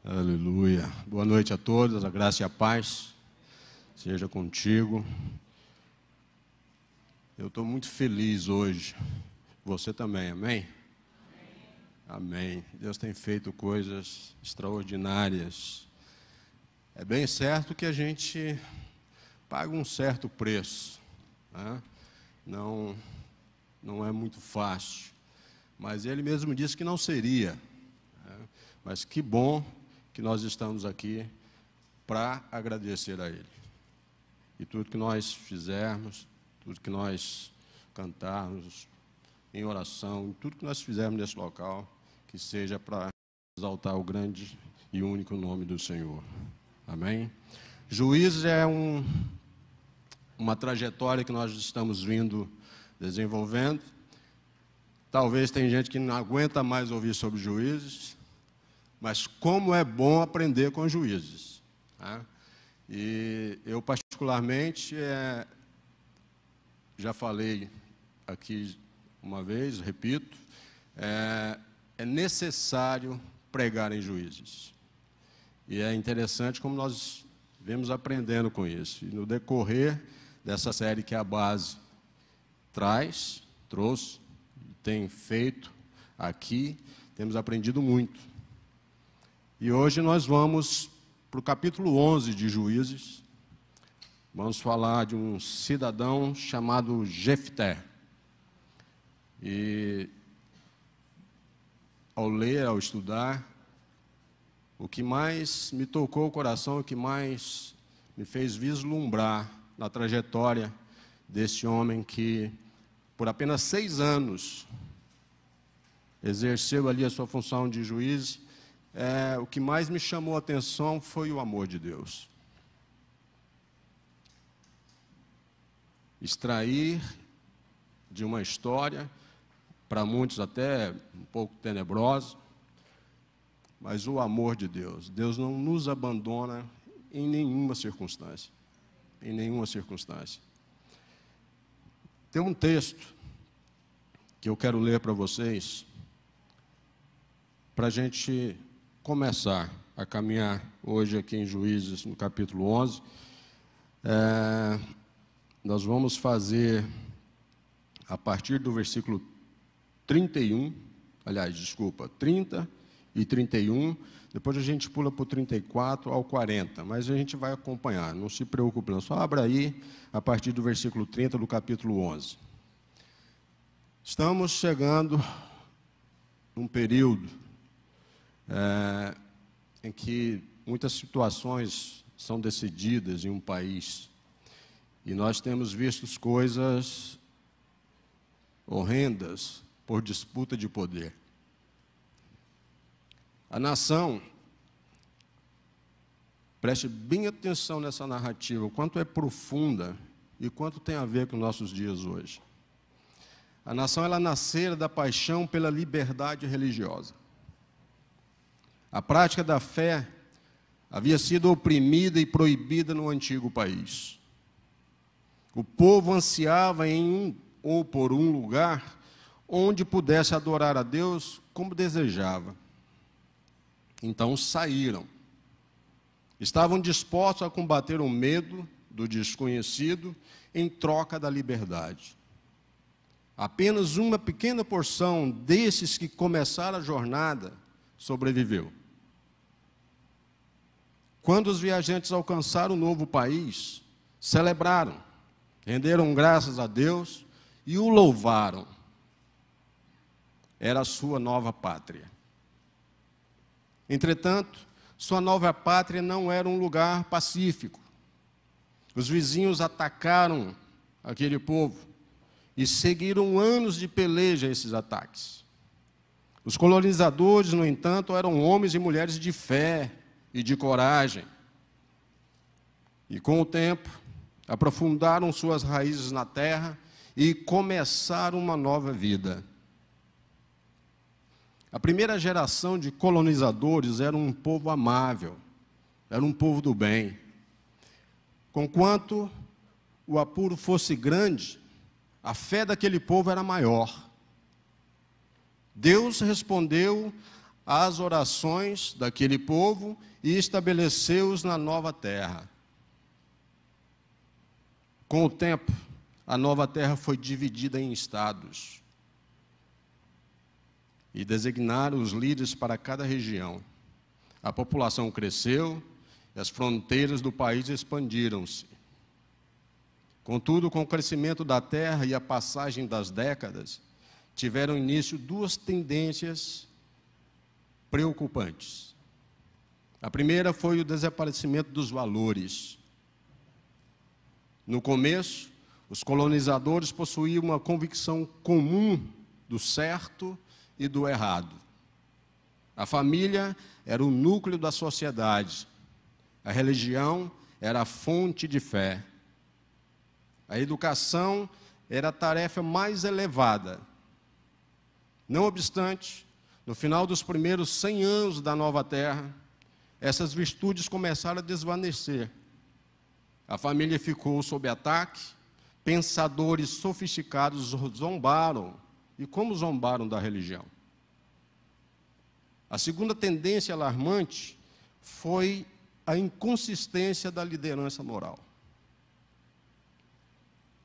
Aleluia. Boa noite a todos, a graça e a paz seja contigo. Eu estou muito feliz hoje. Você também, amém? Amém. Deus tem feito coisas extraordinárias. É bem certo que a gente paga um certo preço, né? Não é muito fácil. Mas Ele mesmo disse que não seria, né? Mas que bom que nós estamos aqui para agradecer a Ele. E tudo que nós fizermos, tudo que nós cantarmos em oração, tudo que nós fizermos nesse local, que seja para exaltar o grande e único nome do Senhor. Amém? Juízes é uma trajetória que nós estamos vindo desenvolvendo. Talvez tem gente que não aguenta mais ouvir sobre juízes, mas como é bom aprender com juízes, né? E eu particularmente já falei aqui uma vez, repito, é necessário pregar em juízes. E é interessante como nós vemos aprendendo com isso. E no decorrer dessa série que a base trouxe, tem feito aqui, temos aprendido muito. E hoje nós vamos para o capítulo 11 de Juízes. Vamos falar de um cidadão chamado Jefté. E ao ler, ao estudar, o que mais me tocou o coração, o que mais me fez vislumbrar na trajetória desse homem que, por apenas 6 anos, exerceu ali a sua função de juiz, o que mais me chamou a atenção foi o amor de Deus. Extrair de uma história, para muitos até um pouco tenebrosa, mas o amor de Deus. Deus não nos abandona em nenhuma circunstância. Em nenhuma circunstância. Tem um texto que eu quero ler para vocês, para a gente começar a caminhar hoje aqui em Juízes, no capítulo 11. Nós vamos fazer a partir do versículo 30 e 31, depois a gente pula para o 34 ao 40, mas a gente vai acompanhar, não se preocupe não, só abra aí a partir do versículo 30 do capítulo 11. Estamos chegando num período em que muitas situações são decididas em um país, e nós temos visto coisas horrendas por disputa de poder. A nação, preste bem atenção nessa narrativa, o quanto é profunda e quanto tem a ver com nossos dias hoje. A nação, ela nascera da paixão pela liberdade religiosa. A prática da fé havia sido oprimida e proibida no antigo país. O povo ansiava por um lugar onde pudesse adorar a Deus como desejava. Então saíram. Estavam dispostos a combater o medo do desconhecido em troca da liberdade. Apenas uma pequena porção desses que começaram a jornada sobreviveu. Quando os viajantes alcançaram o novo país, celebraram, renderam graças a Deus e o louvaram. Era a sua nova pátria. Entretanto, sua nova pátria não era um lugar pacífico. Os vizinhos atacaram aquele povo e seguiram anos de peleja a esses ataques. Os colonizadores, no entanto, eram homens e mulheres de fé e de coragem. E com o tempo, aprofundaram suas raízes na terra e começaram uma nova vida. A primeira geração de colonizadores era um povo amável, era um povo do bem. Conquanto o apuro fosse grande, a fé daquele povo era maior. Deus respondeu as orações daquele povo e estabeleceu-os na nova terra. Com o tempo, a nova terra foi dividida em estados e designaram os líderes para cada região. A população cresceu e as fronteiras do país expandiram-se. Contudo, com o crescimento da terra e a passagem das décadas, tiveram início duas tendências preocupantes. A primeira foi o desaparecimento dos valores. No começo, os colonizadores possuíam uma convicção comum do certo e do errado. A família era o núcleo da sociedade. A religião era a fonte de fé. A educação era a tarefa mais elevada. Não obstante, no final dos primeiros 100 anos da nova terra, essas virtudes começaram a desvanecer. A família ficou sob ataque, pensadores sofisticados zombaram. E como zombaram da religião? A segunda tendência alarmante foi a inconsistência da liderança moral.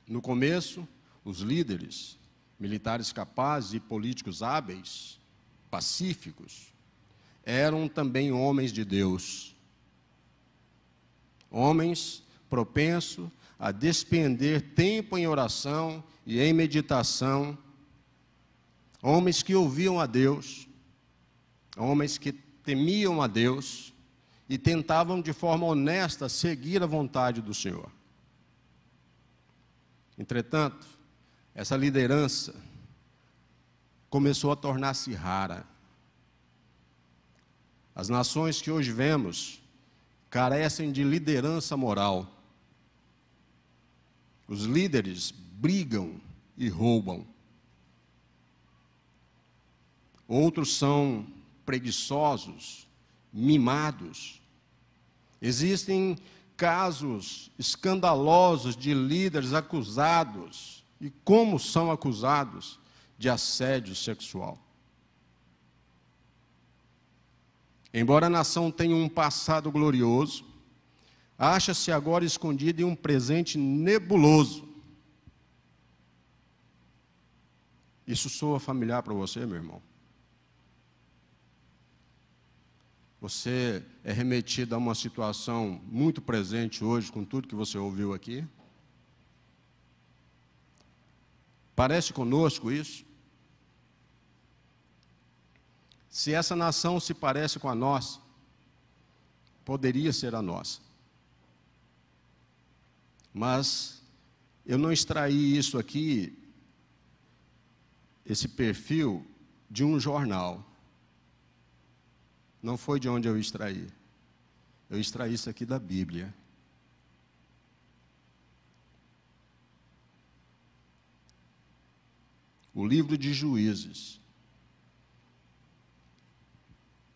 No começo, os líderes, militares capazes e políticos hábeis, pacíficos, eram também homens de Deus. Homens propensos a despender tempo em oração e em meditação. Homens que ouviam a Deus, homens que temiam a Deus e tentavam de forma honesta seguir a vontade do Senhor. Entretanto, essa liderança começou a tornar-se rara. As nações que hoje vemos carecem de liderança moral. Os líderes brigam e roubam. Outros são preguiçosos, mimados. Existem casos escandalosos de líderes acusados, e como são acusados, de assédio sexual. Embora a nação tenha um passado glorioso, acha-se agora escondida em um presente nebuloso. Isso soa familiar para você, meu irmão? Você é remetido a uma situação muito presente hoje, com tudo que você ouviu aqui? Parece conosco isso? Se essa nação se parece com a nossa, poderia ser a nossa. Mas eu não extraí isso aqui, esse perfil, de um jornal. Não foi de onde eu extraí. Eu extraí isso aqui da Bíblia. O livro de Juízes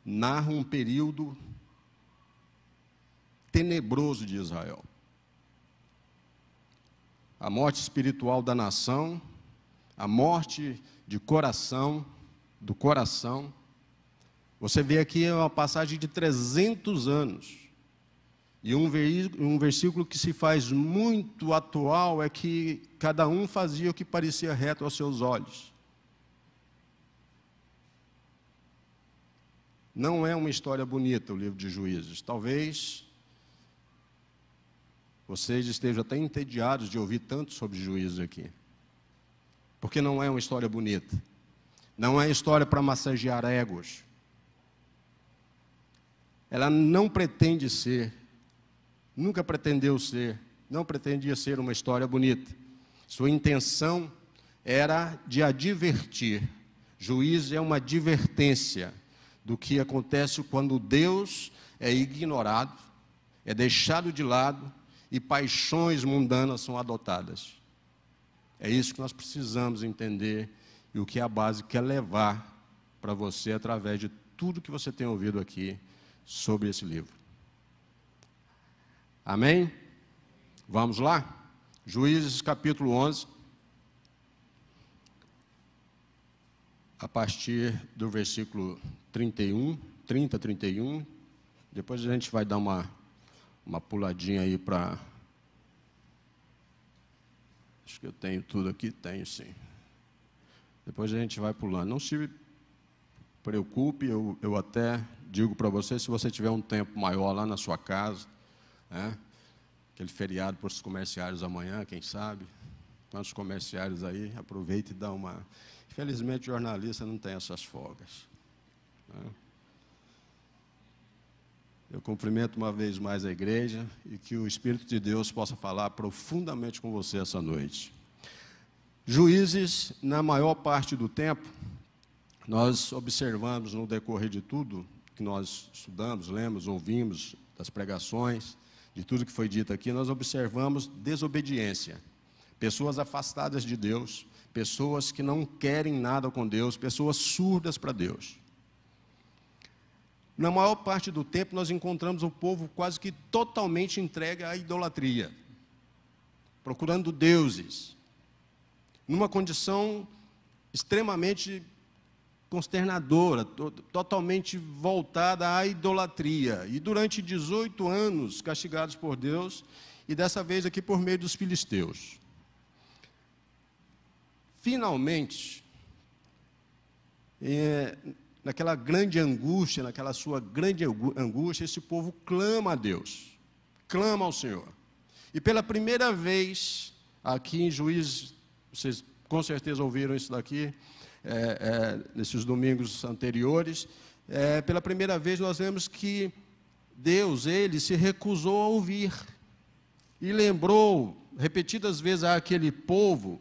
narra um período tenebroso de Israel. A morte espiritual da nação, a morte do coração. Você vê aqui uma passagem de 300 anos. E um versículo que se faz muito atual é que cada um fazia o que parecia reto aos seus olhos. Não é uma história bonita o livro de Juízes. Talvez vocês estejam até entediados de ouvir tanto sobre juízes aqui. Porque não é uma história bonita. Não é história para massagear egos. Ela não pretende ser, nunca pretendeu ser, não pretendia ser uma história bonita. Sua intenção era de advertir. Juízo é uma advertência do que acontece quando Deus é ignorado, é deixado de lado e paixões mundanas são adotadas. É isso que nós precisamos entender e o que a base quer levar para você através de tudo que você tem ouvido aqui sobre esse livro. Amém? Vamos lá? Juízes capítulo 11. a partir do versículo 31, 30, 31. Depois a gente vai dar uma puladinha aí para... Acho que eu tenho tudo aqui, tenho sim. Depois a gente vai pulando. Não se preocupe, eu até digo para você, se você tiver um tempo maior lá na sua casa, né, aquele feriado para os comerciários amanhã, quem sabe, quantos comerciários aí, aproveita e dá uma... Infelizmente, jornalista não tem essas folgas, né? Eu cumprimento uma vez mais a igreja e que o Espírito de Deus possa falar profundamente com você essa noite. Juízes, na maior parte do tempo, nós observamos no decorrer de tudo que nós estudamos, lemos, ouvimos, das pregações, de tudo que foi dito aqui, nós observamos desobediência. Pessoas afastadas de Deus, pessoas que não querem nada com Deus, pessoas surdas para Deus. Na maior parte do tempo, nós encontramos o povo quase que totalmente entregue à idolatria, procurando deuses, numa condição extremamente consternadora, totalmente voltada à idolatria. E durante 18 anos, castigados por Deus, e dessa vez aqui por meio dos filisteus. Finalmente, naquela grande angústia, naquela sua grande angústia, esse povo clama a Deus, clama ao Senhor. E pela primeira vez, aqui em Juízes, vocês com certeza ouviram isso daqui, nesses domingos anteriores, pela primeira vez nós vemos que Deus, Ele se recusou a ouvir, e lembrou repetidas vezes àquele povo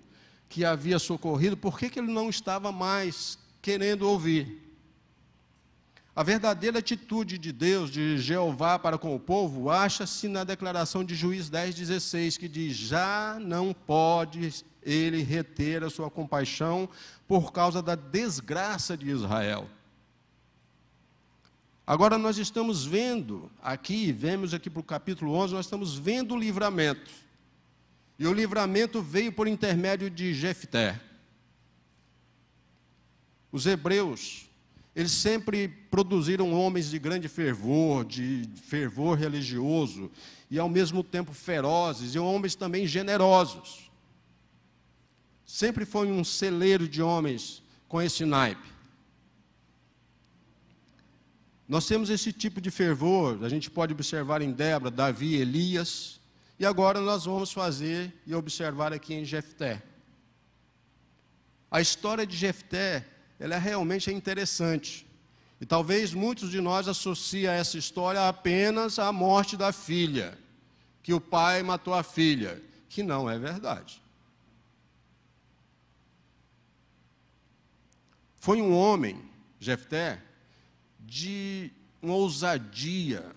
que havia socorrido, por que ele não estava mais querendo ouvir. A verdadeira atitude de Deus, de Jeová para com o povo, acha-se na declaração de Juízes 10:16, que diz: já não pode ele reter a sua compaixão por causa da desgraça de Israel. Agora nós estamos vendo aqui, vemos aqui para o capítulo 11, nós estamos vendo o livramento. E o livramento veio por intermédio de Jefté. Os hebreus, eles sempre produziram homens de grande fervor, de fervor religioso, e ao mesmo tempo ferozes, e homens também generosos. Sempre foi um celeiro de homens com esse naipe. Nós temos esse tipo de fervor, a gente pode observar em Débora, Davi, Elias, e agora nós vamos fazer e observar aqui em Jefté. A história de Jefté, ela realmente é interessante. E talvez muitos de nós associem essa história apenas à morte da filha, que o pai matou a filha, que não é verdade. Foi um homem, Jefté, de uma ousadia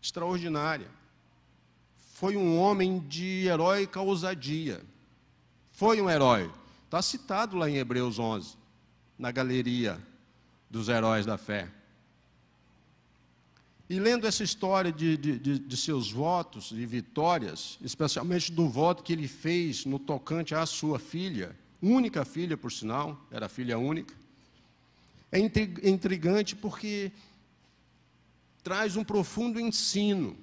extraordinária. Foi um homem de heróica ousadia. Foi um herói. Está citado lá em Hebreus 11, na galeria dos heróis da fé. E lendo essa história de seus votos e vitórias, especialmente do voto que ele fez no tocante à sua filha, única filha, por sinal, era filha única, é intrigante porque traz um profundo ensino.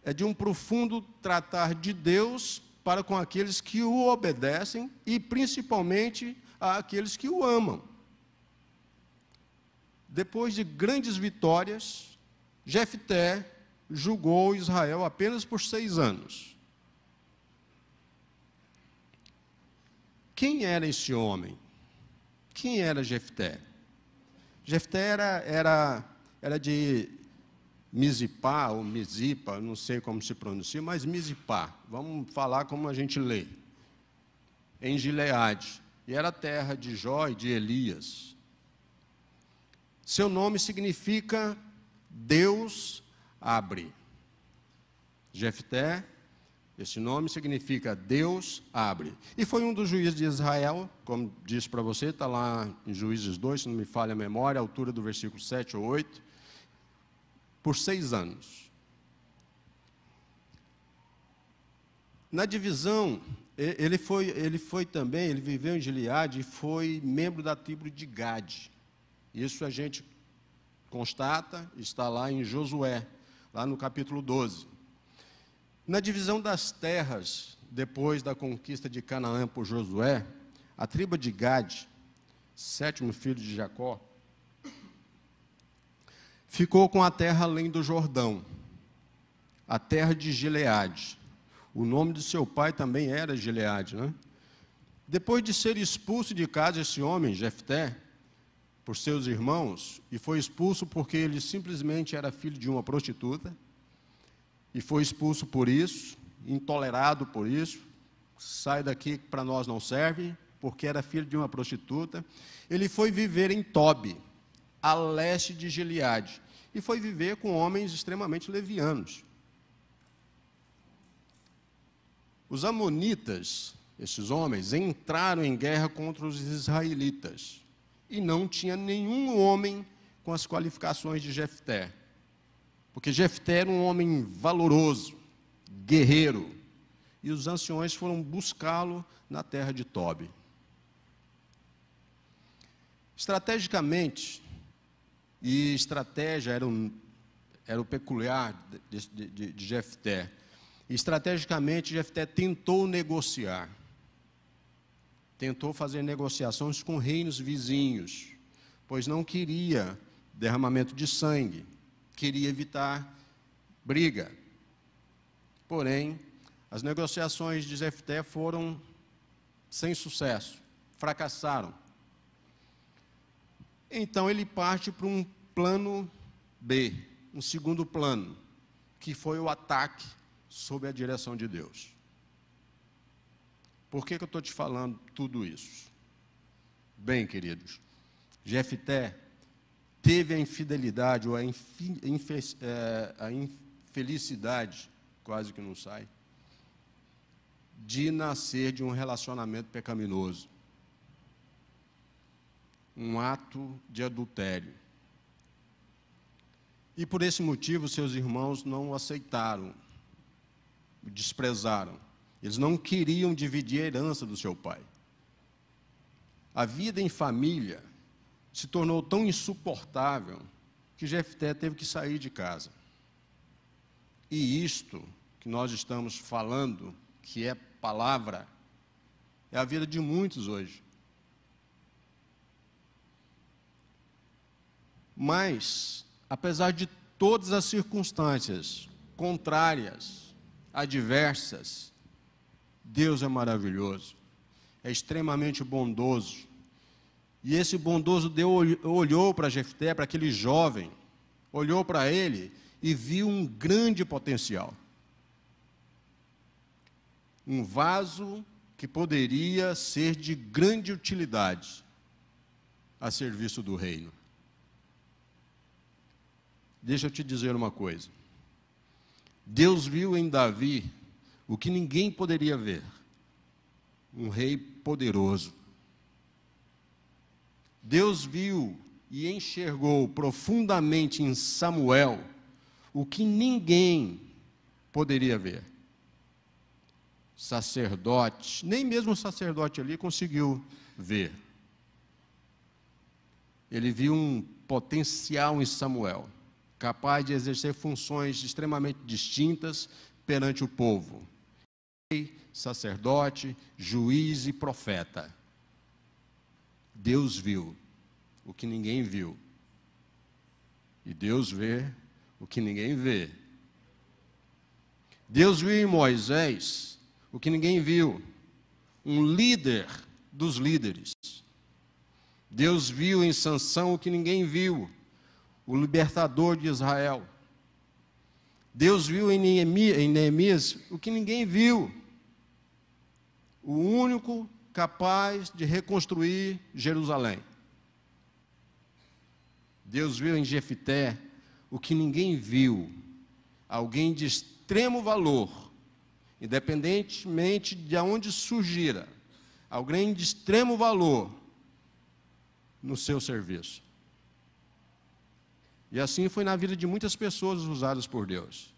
É de um profundo tratar de Deus para com aqueles que o obedecem e principalmente àqueles que o amam. Depois de grandes vitórias, Jefté julgou Israel apenas por 6 anos. Quem era esse homem? Quem era Jefté? Jefté era de Mizipá, ou Mizipa, não sei como se pronuncia, mas Mizipá, vamos falar como a gente lê, em Gileade, e era a terra de Jó e de Elias. Seu nome significa Deus abre. Jefté, esse nome significa Deus abre. E foi um dos juízes de Israel, como disse para você, está lá em Juízes 2, se não me falha a memória, a altura do versículo 7 ou 8, por 6 anos. Na divisão ele viveu em Gileade e foi membro da tribo de Gade. Isso a gente constata, está lá em Josué, lá no capítulo 12. Na divisão das terras, depois da conquista de Canaã por Josué, a tribo de Gade, sétimo filho de Jacó, ficou com a terra além do Jordão, a terra de Gileade. O nome de seu pai também era Gileade, né? Depois de ser expulso de casa esse homem, Jefté, por seus irmãos, e foi expulso porque ele simplesmente era filho de uma prostituta, e foi expulso por isso, intolerado por isso, sai daqui que para nós não serve, porque era filho de uma prostituta. Ele foi viver em Tobi, a leste de Gileade, e foi viver com homens extremamente levianos. Os amonitas, esses homens, entraram em guerra contra os israelitas, e não tinha nenhum homem com as qualificações de Jefté, porque Jefté era um homem valoroso, guerreiro, e os anciões foram buscá-lo na terra de Tobi. Estrategicamente, e estratégia era o peculiar de Jefté, estrategicamente Jefté tentou negociar, tentou fazer negociações com reinos vizinhos, pois não queria derramamento de sangue, queria evitar briga. Porém, as negociações de Jefté foram sem sucesso, fracassaram. Então ele parte para um plano B, um segundo plano, que foi o ataque sob a direção de Deus. Por que eu estou te falando tudo isso? Bem, queridos, Jefté teve a infidelidade ou a infelicidade, quase que não sai, de nascer de um relacionamento pecaminoso, um ato de adultério. E por esse motivo seus irmãos não o aceitaram, o desprezaram. Eles não queriam dividir a herança do seu pai. A vida em família se tornou tão insuportável que Jefté teve que sair de casa. E isto que nós estamos falando, que é palavra, é a vida de muitos hoje. Mas, apesar de todas as circunstâncias contrárias, adversas, Deus é maravilhoso, é extremamente bondoso. E esse bondoso Deus olhou para Jefté, para aquele jovem, olhou para ele e viu um grande potencial. Um vaso que poderia ser de grande utilidade a serviço do reino. Deixa eu te dizer uma coisa. Deus viu em Davi o que ninguém poderia ver. Um rei poderoso. Deus viu e enxergou profundamente em Samuel o que ninguém poderia ver. Sacerdote, nem mesmo o sacerdote ali conseguiu ver. Ele viu um potencial em Samuel, capaz de exercer funções extremamente distintas perante o povo. Rei, sacerdote, juiz e profeta. Deus viu o que ninguém viu. E Deus vê o que ninguém vê. Deus viu em Moisés o que ninguém viu. Um líder dos líderes. Deus viu em Sansão o que ninguém viu. O libertador de Israel. Deus viu em Neemias o que ninguém viu. O único capaz de reconstruir Jerusalém. Deus viu em Jefté o que ninguém viu. Alguém de extremo valor, independentemente de onde surgira. Alguém de extremo valor no seu serviço. E assim foi na vida de muitas pessoas usadas por Deus.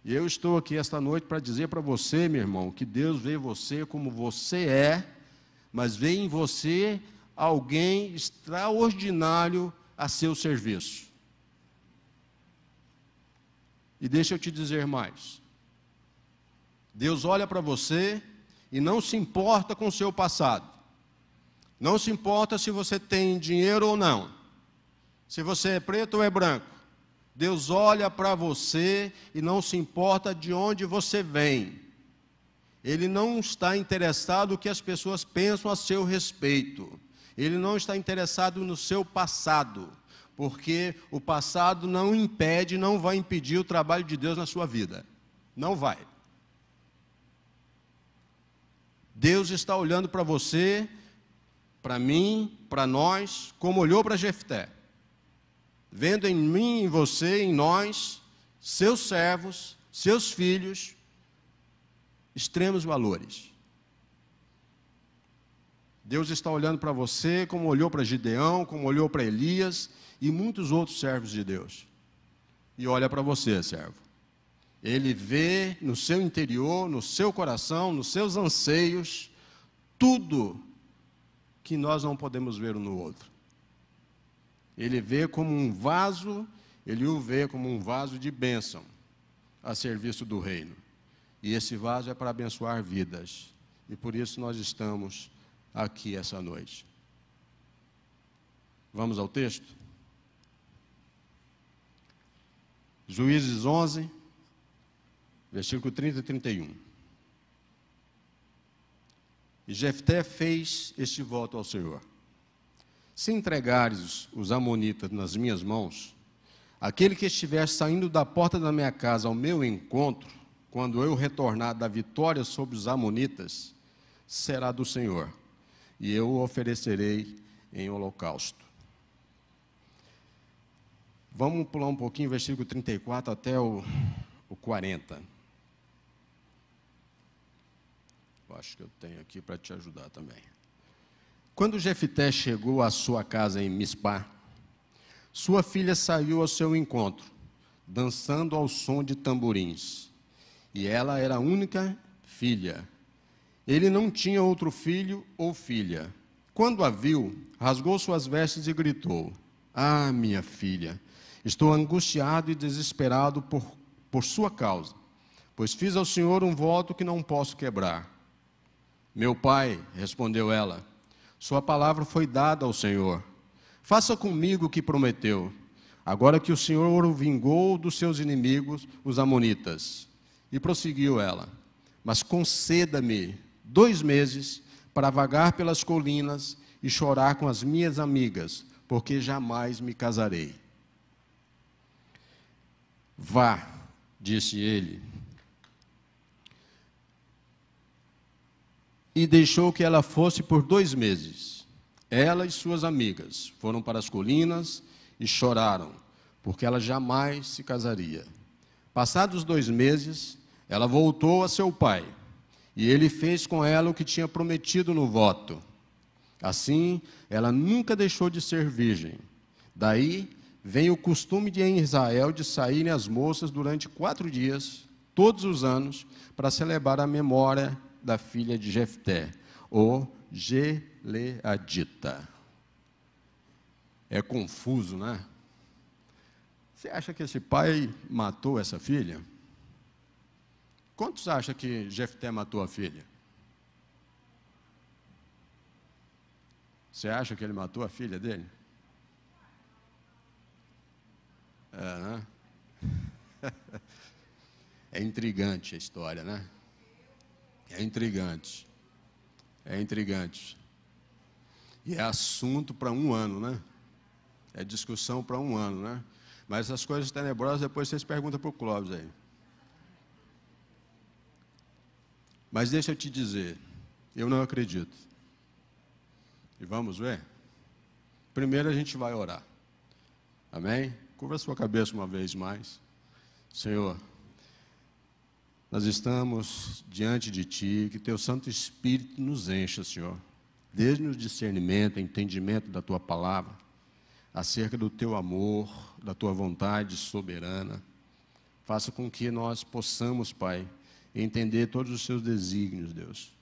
E eu estou aqui esta noite para dizer para você, meu irmão, que Deus vê você como você é, mas vê em você alguém extraordinário a seu serviço. E deixa eu te dizer mais. Deus olha para você e não se importa com o seu passado. Não se importa se você tem dinheiro ou não. Se você é preto ou é branco. Deus olha para você e não se importa de onde você vem. Ele não está interessado no que as pessoas pensam a seu respeito. Ele não está interessado no seu passado. Porque o passado não impede, não vai impedir o trabalho de Deus na sua vida. Não vai. Deus está olhando para você, para mim, para nós, como olhou para Jefté. Vendo em mim, em você, em nós, seus servos, seus filhos, extremos valores. Deus está olhando para você como olhou para Gideão, como olhou para Elias e muitos outros servos de Deus. E olha para você, servo. Ele vê no seu interior, no seu coração, nos seus anseios, tudo que nós não podemos ver um no outro. Ele vê como um vaso, ele o vê como um vaso de bênção a serviço do reino. E esse vaso é para abençoar vidas. E por isso nós estamos aqui essa noite. Vamos ao texto? Juízes 11, versículo 30 e 31. E Jefté fez este voto ao Senhor: se entregares os amonitas nas minhas mãos, aquele que estiver saindo da porta da minha casa ao meu encontro, quando eu retornar da vitória sobre os amonitas, será do Senhor, e eu o oferecerei em holocausto. Vamos pular um pouquinho, versículo 34 até o 40. Eu acho que eu tenho aqui para te ajudar também. Quando Jefté chegou à sua casa em Mispá, sua filha saiu ao seu encontro, dançando ao som de tamborins. E ela era a única filha. Ele não tinha outro filho ou filha. Quando a viu, rasgou suas vestes e gritou: ah, minha filha, estou angustiado e desesperado por sua causa, pois fiz ao Senhor um voto que não posso quebrar. Meu pai, respondeu ela, sua palavra foi dada ao Senhor. Faça comigo o que prometeu, agora que o Senhor o vingou dos seus inimigos, os amonitas. E prosseguiu ela: mas conceda-me 2 meses para vagar pelas colinas e chorar com as minhas amigas, porque jamais me casarei. Vá, disse ele. E deixou que ela fosse por 2 meses. Ela e suas amigas foram para as colinas e choraram, porque ela jamais se casaria. Passados 2 meses, ela voltou a seu pai, e ele fez com ela o que tinha prometido no voto. Assim, ela nunca deixou de ser virgem. Daí vem o costume em Israel de saírem as moças durante 4 dias, todos os anos, para celebrar a memória da filha de Jefté, ou Gileadita. É confuso, né? Você acha que esse pai matou essa filha? Quantos acham que Jefté matou a filha? Você acha que ele matou a filha dele? É, né? É intrigante a história, né? É intrigante. É intrigante. E é assunto para 1 ano, né? É discussão para 1 ano, né? Mas essas coisas tenebrosas, depois vocês perguntam para o Clóvis aí. Mas deixa eu te dizer, eu não acredito. E vamos ver? Primeiro a gente vai orar. Amém? Curva a sua cabeça uma vez mais. Senhor, nós estamos diante de Ti, que Teu Santo Espírito nos encha, Senhor. Dê-nos discernimento, entendimento da Tua palavra, acerca do Teu amor, da Tua vontade soberana. Faça com que nós possamos, Pai, entender todos os seus desígnios, Deus.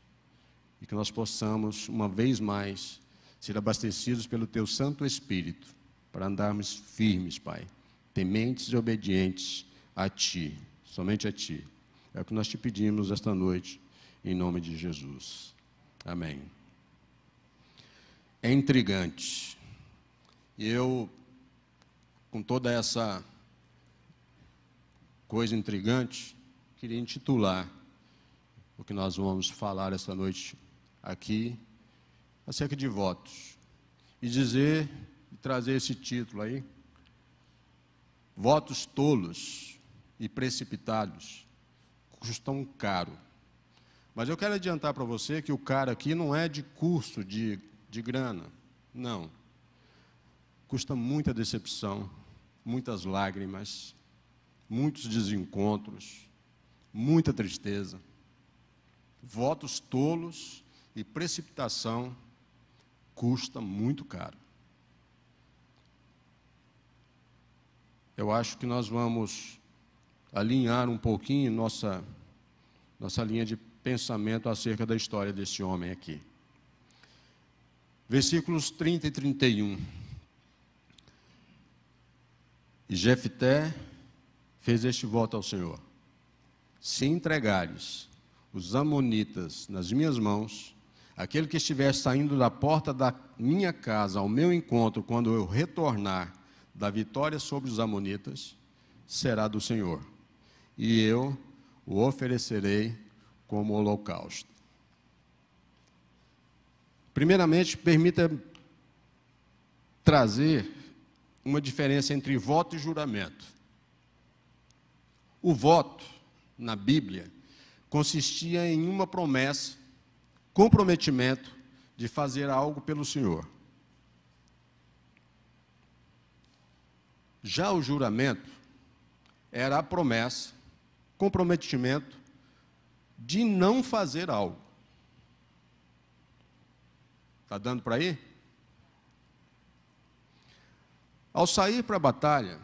E que nós possamos, uma vez mais, ser abastecidos pelo Teu Santo Espírito, para andarmos firmes, Pai, tementes e obedientes a Ti, somente a Ti. É o que nós te pedimos esta noite, em nome de Jesus. Amém. É intrigante. E eu, com toda essa coisa intrigante, queria intitular o que nós vamos falar esta noite aqui, acerca de votos. E dizer, e trazer esse título aí, votos tolos e precipitados custam caro. Mas eu quero adiantar para você que o caro aqui não é de custo de grana, não. Custa muita decepção, muitas lágrimas, muitos desencontros, muita tristeza. Votos tolos e precipitação custa muito caro. Eu acho que nós vamos alinhar um pouquinho nossa linha de pensamento acerca da história desse homem aqui. Versículos 30 e 31. E Jefté fez este voto ao Senhor: se entregares os amonitas nas minhas mãos, aquele que estiver saindo da porta da minha casa ao meu encontro, quando eu retornar da vitória sobre os amonitas, será do Senhor, e eu o oferecerei como holocausto. Primeiramente, permita trazer uma diferença entre voto e juramento. O voto, na Bíblia, consistia em uma promessa, comprometimento de fazer algo pelo Senhor. Já o juramento era a promessa, comprometimento de não fazer algo. Está dando para ir? Ao sair para a batalha,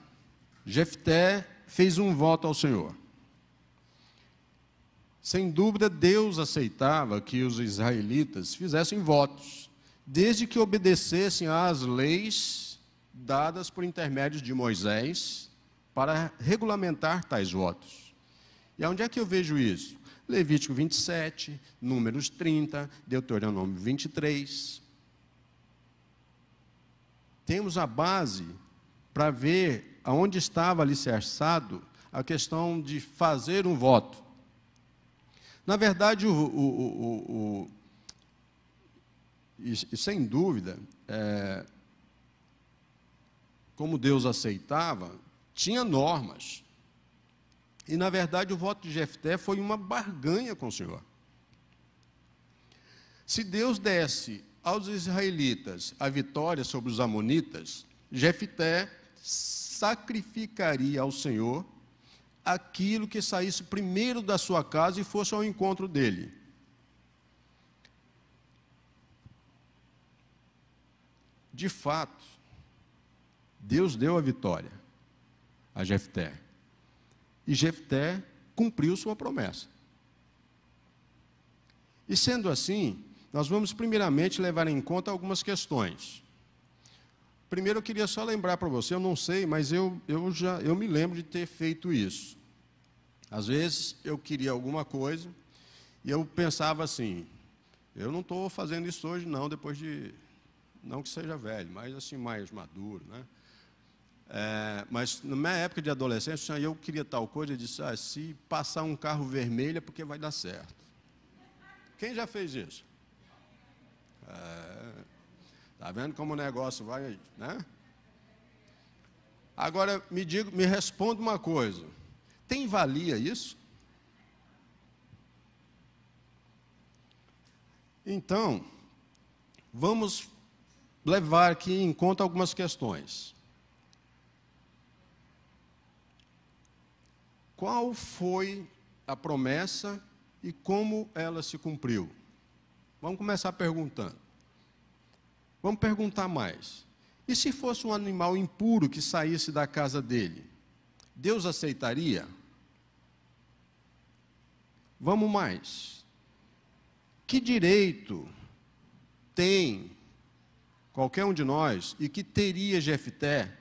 Jefté fez um voto ao Senhor. Sem dúvida, Deus aceitava que os israelitas fizessem votos, desde que obedecessem às leis dadas por intermédio de Moisés para regulamentar tais votos. E onde é que eu vejo isso? Levítico 27, Números 30, Deuteronômio 23. Temos a base para ver aonde estava alicerçado a questão de fazer um voto. Na verdade, e sem dúvida, como Deus aceitava, tinha normas. E, na verdade, o voto de Jefté foi uma barganha com o Senhor. Se Deus desse aos israelitas a vitória sobre os amonitas, Jefté sacrificaria ao Senhor aquilo que saísse primeiro da sua casa e fosse ao encontro dele. De fato, Deus deu a vitória a Jefté. E Jefté cumpriu sua promessa. E sendo assim, nós vamos primeiramente levar em conta algumas questões. Primeiro eu queria só lembrar para você, eu não sei, mas eu me lembro de ter feito isso. Às vezes eu queria alguma coisa e eu pensava assim, eu não estou fazendo isso hoje não, depois de, não que seja velho, mas assim mais maduro, né? Mas na minha época de adolescência, eu queria tal coisa, eu disse, se passar um carro vermelho é porque vai dar certo. Quem já fez isso? Está vendo como o negócio vai, né? Agora, me responda uma coisa. Tem valia isso? Então, vamos levar aqui em conta algumas questões. Qual foi a promessa e como ela se cumpriu? Vamos começar perguntando. Vamos perguntar mais. E se fosse um animal impuro que saísse da casa dele? Deus aceitaria? Vamos mais. Que direito tem qualquer um de nós, e que teria Jefté,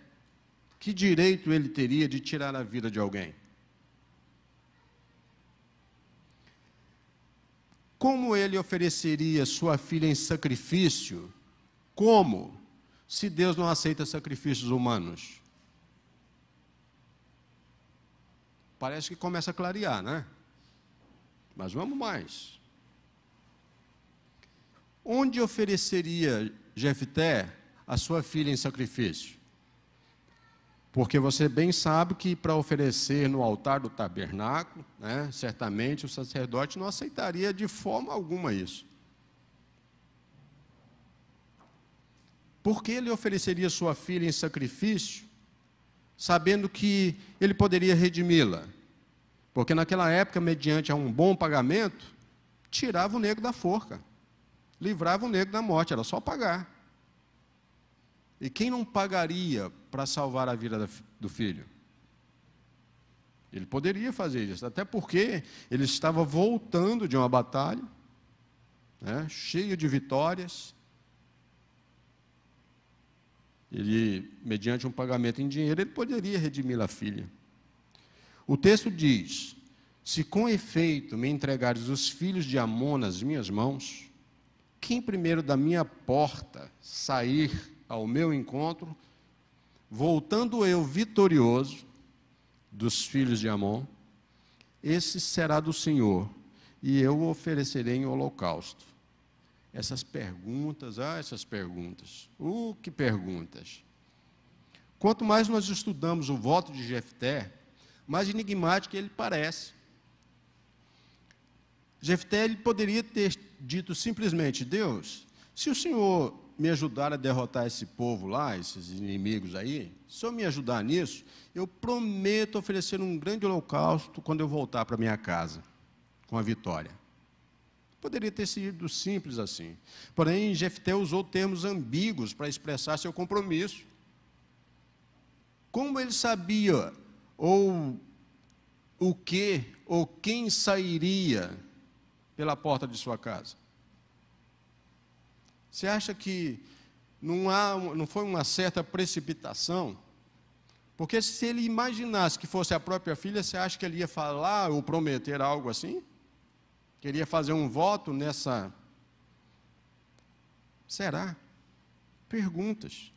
que direito ele teria de tirar a vida de alguém? Como ele ofereceria sua filha em sacrifício? Como? Se Deus não aceita sacrifícios humanos? Parece que começa a clarear, né? Mas vamos mais. Onde ofereceria Jefté a sua filha em sacrifício? Porque você bem sabe que para oferecer no altar do tabernáculo, né, certamente o sacerdote não aceitaria de forma alguma isso. Por que ele ofereceria sua filha em sacrifício, sabendo que ele poderia redimi-la? Porque naquela época, mediante a um bom pagamento, tirava o negro da forca, livrava o negro da morte, era só pagar. E quem não pagaria para salvar a vida do filho? Ele poderia fazer isso, até porque ele estava voltando de uma batalha, né, cheio de vitórias. Ele, mediante um pagamento em dinheiro, ele poderia redimir a filha. O texto diz: se com efeito me entregares os filhos de Amon nas minhas mãos, quem primeiro da minha porta sair ao meu encontro, voltando eu vitorioso dos filhos de Amon, esse será do Senhor, e eu o oferecerei em holocausto. Essas perguntas, essas perguntas. Que perguntas! Quanto mais nós estudamos o voto de Jefté, mais enigmático ele parece. Jefté ele poderia ter dito simplesmente: Deus, se o Senhor me ajudar a derrotar esse povo lá, esses inimigos aí, se o Senhor me ajudar nisso, eu prometo oferecer um grande holocausto quando eu voltar para minha casa, com a vitória. Poderia ter sido simples assim. Porém, Jefté usou termos ambíguos para expressar seu compromisso. Como ele sabia, ou o que, ou quem sairia pela porta de sua casa? Você acha que não foi uma certa precipitação? Porque se ele imaginasse que fosse a própria filha, você acha que ele ia falar ou prometer algo assim? Queria fazer um voto nessa... Será? Perguntas.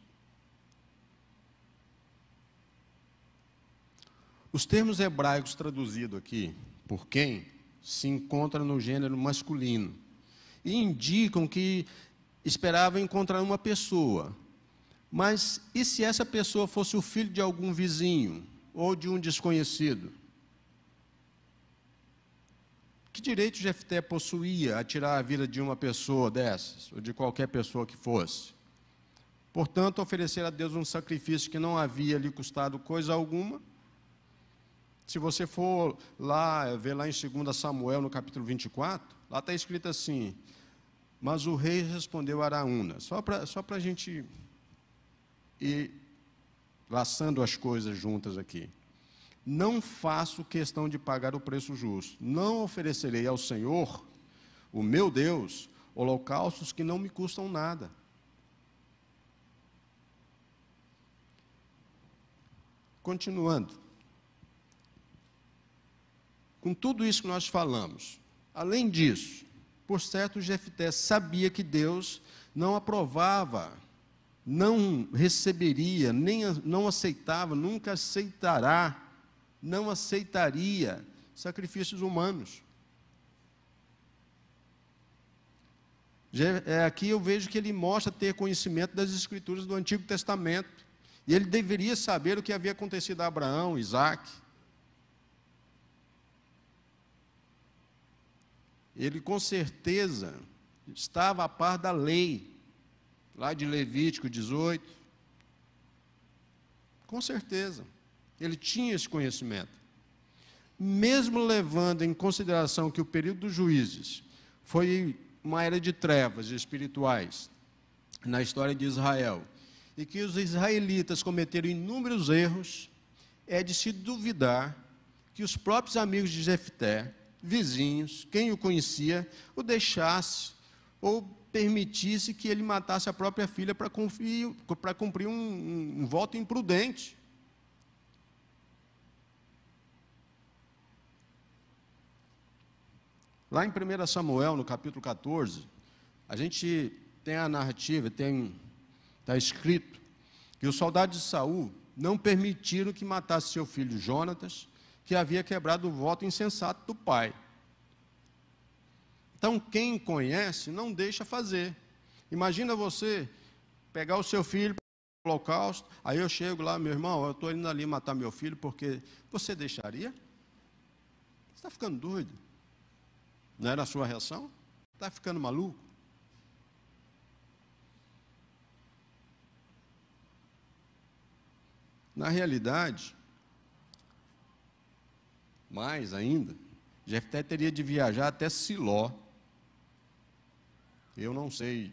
Os termos hebraicos traduzidos aqui, por quem, se encontram no gênero masculino, e indicam que esperavam encontrar uma pessoa. Mas e se essa pessoa fosse o filho de algum vizinho, ou de um desconhecido? Que direito Jefté possuía a tirar a vida de uma pessoa dessas, ou de qualquer pessoa que fosse? Portanto, oferecer a Deus um sacrifício que não havia lhe custado coisa alguma. Se você for lá, ver lá em 2 Samuel, no capítulo 24, lá está escrito assim: mas o rei respondeu a Araúna, só para a gente ir laçando as coisas juntas aqui. Não faço questão de pagar o preço justo. Não oferecerei ao Senhor, o meu Deus, holocaustos que não me custam nada. Continuando. Com tudo isso que nós falamos, além disso, por certo, Jefté sabia que Deus não aprovava, não receberia, não aceitava, nunca aceitará, não aceitaria sacrifícios humanos. Aqui eu vejo que ele mostra ter conhecimento das Escrituras do Antigo Testamento. E ele deveria saber o que havia acontecido a Abraão, Isaac. Ele com certeza estava a par da lei, lá de Levítico 18. Com certeza. Ele tinha esse conhecimento. Mesmo levando em consideração que o período dos juízes foi uma era de trevas espirituais na história de Israel, e que os israelitas cometeram inúmeros erros, é de se duvidar que os próprios amigos de Jefté vizinhos, quem o conhecia, o deixasse ou permitisse que ele matasse a própria filha para cumprir um voto imprudente. Lá em 1 Samuel, no capítulo 14, a gente tem a narrativa, está escrito que os soldados de Saul não permitiram que matasse seu filho Jonatas, que havia quebrado o voto insensato do pai. Então, quem conhece, não deixa fazer. Imagina você pegar o seu filho para o holocausto, aí eu chego lá, meu irmão, eu estou indo ali matar meu filho, porque você deixaria? Você está ficando doido? Não era a sua reação? Está ficando maluco? Na realidade, mais ainda, Jefté teria de viajar até Siló. Eu não sei,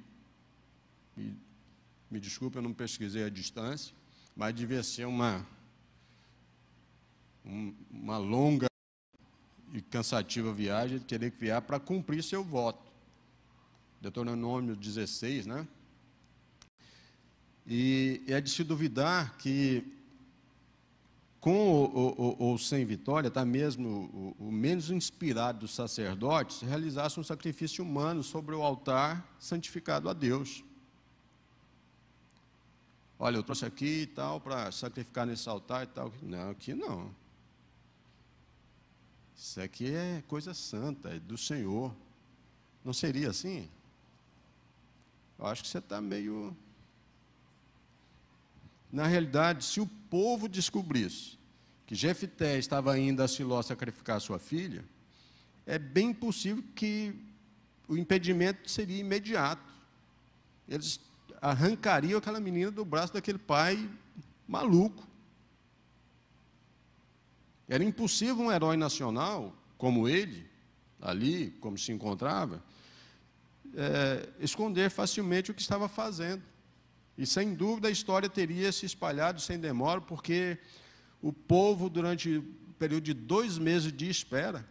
me desculpe, eu não pesquisei a distância, mas devia ser uma longa e cansativa viagem. Ele teria que viajar para cumprir seu voto. Deuteronômio 16, né? E é de se duvidar que, com ou sem vitória, até mesmo o menos inspirado dos sacerdotes realizasse um sacrifício humano sobre o altar santificado a Deus. Olha, eu trouxe aqui e tal, para sacrificar nesse altar e tal. Não, aqui não. Isso aqui é coisa santa, é do Senhor. Não seria assim? Eu acho que você está meio... Na realidade, se o povo descobrisse que Jefté estava indo a Siló sacrificar sua filha, é bem possível que o impedimento seria imediato. Eles arrancariam aquela menina do braço daquele pai maluco. Era impossível um herói nacional, como ele, ali, como se encontrava, esconder facilmente o que estava fazendo. E, sem dúvida, a história teria se espalhado sem demora, porque o povo, durante o período de 2 meses de espera,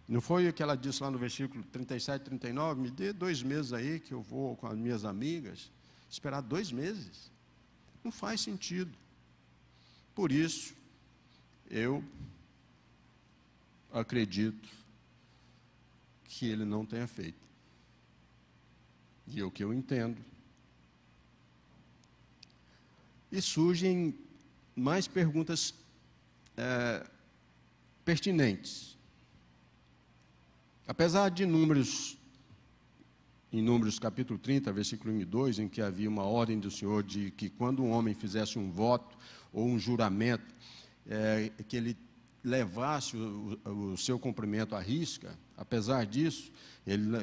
não foi o que ela disse lá no versículo 37, 39, me dê 2 meses aí, que eu vou com as minhas amigas, esperar 2 meses, não faz sentido. Por isso, eu acredito que ele não tenha feito. E é o que eu entendo. E surgem mais perguntas pertinentes. Apesar de Números, em Números capítulo 30, versículo 1 e 2, em que havia uma ordem do Senhor de que quando um homem fizesse um voto ou um juramento, que ele levasse o seu cumprimento à risca, apesar disso,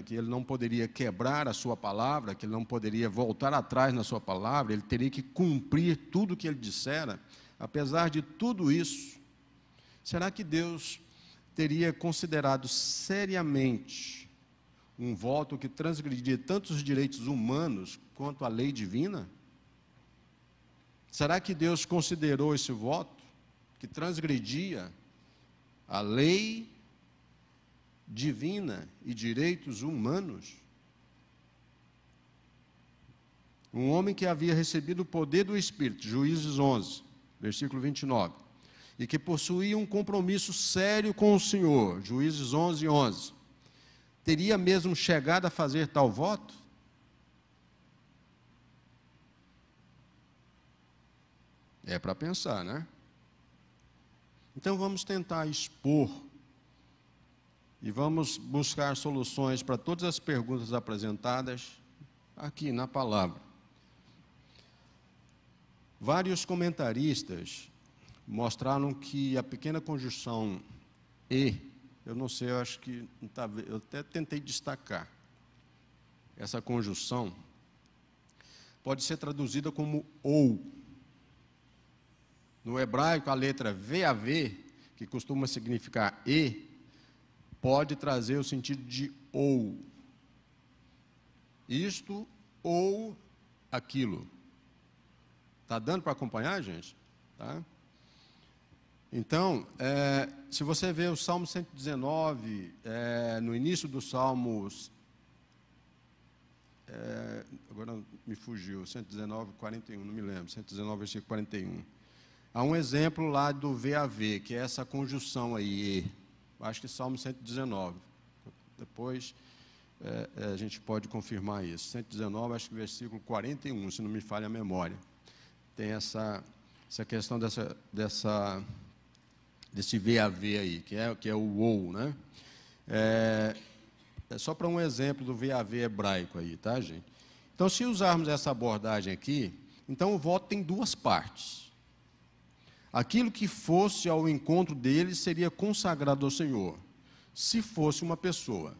que ele não poderia quebrar a sua palavra, que ele não poderia voltar atrás na sua palavra, ele teria que cumprir tudo o que ele dissera. Apesar de tudo isso, será que Deus teria considerado seriamente um voto que transgredia tanto os direitos humanos quanto a lei divina? Será que Deus considerou esse voto que transgredia a lei divina e direitos humanos? Um homem que havia recebido o poder do Espírito, Juízes 11, versículo 29, e que possuía um compromisso sério com o Senhor, Juízes 11, 11, teria mesmo chegado a fazer tal voto? É para pensar, né? Então vamos tentar expor e vamos buscar soluções para todas as perguntas apresentadas aqui na palavra. Vários comentaristas mostraram que a pequena conjunção e, eu não sei, eu acho que eu até tentei destacar, essa conjunção pode ser traduzida como ou. No hebraico, a letra VAV, que costuma significar e, pode trazer o sentido de ou. Isto ou aquilo. Está dando para acompanhar, gente? Tá? Então, se você vê o Salmo 119, no início do Salmos, agora me fugiu, 119, 41, não me lembro, 119, versículo 41. Há um exemplo lá do VAV, que é essa conjunção aí, acho que Salmo 119. Depois a gente pode confirmar isso. 119, acho que versículo 41, se não me falha a memória. Tem essa questão desse VAV aí, que é o ou, né? É só para um exemplo do VAV hebraico aí, tá, gente? Então, se usarmos essa abordagem aqui, então o voto tem duas partes. Aquilo que fosse ao encontro dele seria consagrado ao Senhor, se fosse uma pessoa,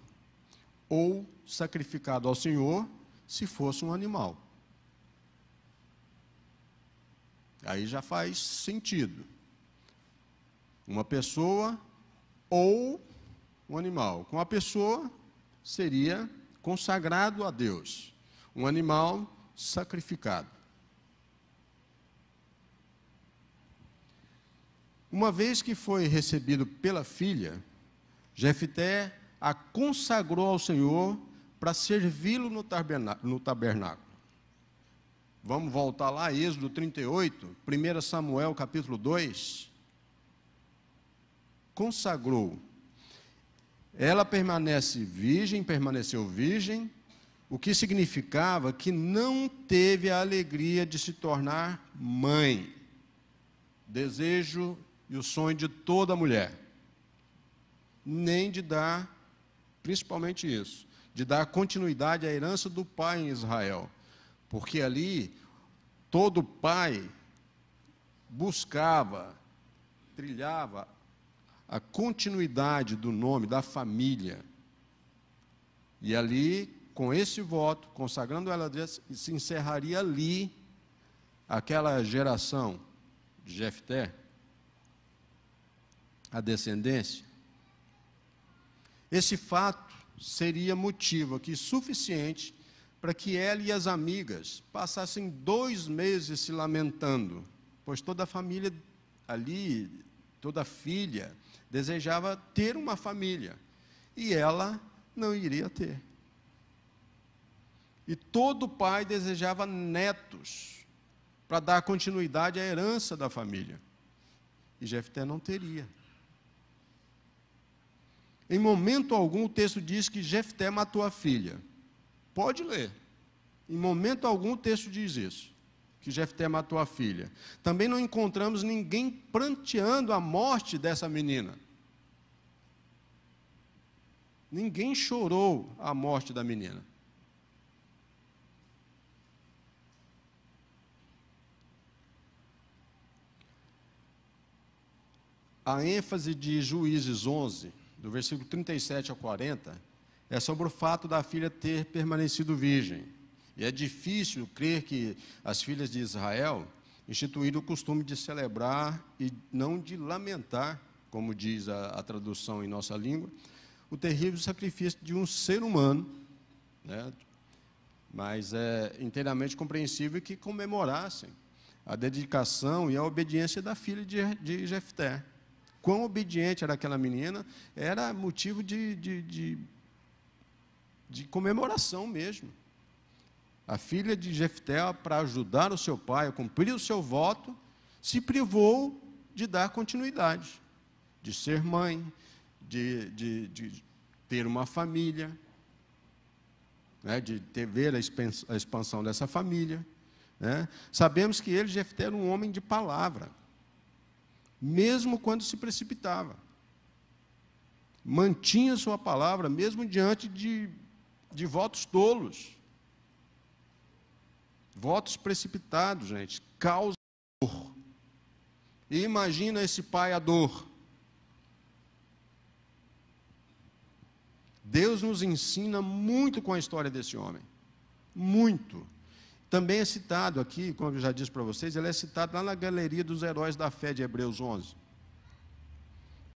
ou sacrificado ao Senhor, se fosse um animal. Aí já faz sentido. Uma pessoa ou um animal. Com a pessoa, seria consagrado a Deus. Um animal, sacrificado. Uma vez que foi recebido pela filha, Jefté a consagrou ao Senhor para servi-lo no tabernáculo. Vamos voltar lá, Êxodo 38, 1 Samuel capítulo 2. Consagrou. Ela permaneceu virgem, o que significava que não teve a alegria de se tornar mãe. Desejo e o sonho de toda mulher. Nem de dar, principalmente isso, de dar continuidade à herança do pai em Israel. Porque ali, todo pai buscava, trilhava a continuidade do nome, da família. E ali, com esse voto, consagrando ela a Deus, se encerraria ali aquela geração de Jefté, a descendência. Esse fato seria motivo aqui suficiente para que ela e as amigas passassem 2 meses se lamentando, pois toda a família ali, toda filha, desejava ter uma família, e ela não iria ter. E todo pai desejava netos, para dar continuidade à herança da família. E Jefté não teria. Em momento algum o texto diz que Jefté matou a filha. Pode ler. Em momento algum o texto diz isso, que Jefté matou a filha. Também não encontramos ninguém pranteando a morte dessa menina. Ninguém chorou a morte da menina. A ênfase de Juízes 11, do versículo 37 ao 40, é sobre o fato da filha ter permanecido virgem. E é difícil crer que as filhas de Israel instituíram o costume de celebrar e não de lamentar, como diz a tradução em nossa língua, o terrível sacrifício de um ser humano, né? Mas é inteiramente compreensível que comemorassem a dedicação e a obediência da filha de Jefté. Quão obediente era aquela menina, era motivo de comemoração mesmo. A filha de Jefté, para ajudar o seu pai a cumprir o seu voto, se privou de dar continuidade, de ser mãe, de ter uma família, né, de ver a expansão dessa família. Né. Sabemos que ele, Jefté, era um homem de palavra, mesmo quando se precipitava. Mantinha sua palavra, mesmo diante de votos tolos. Votos precipitados, gente, causam dor. E imagina esse pai a dor. Deus nos ensina muito com a história desse homem. Muito. Também é citado aqui, como eu já disse para vocês, ele é citado lá na galeria dos heróis da fé de Hebreus 11.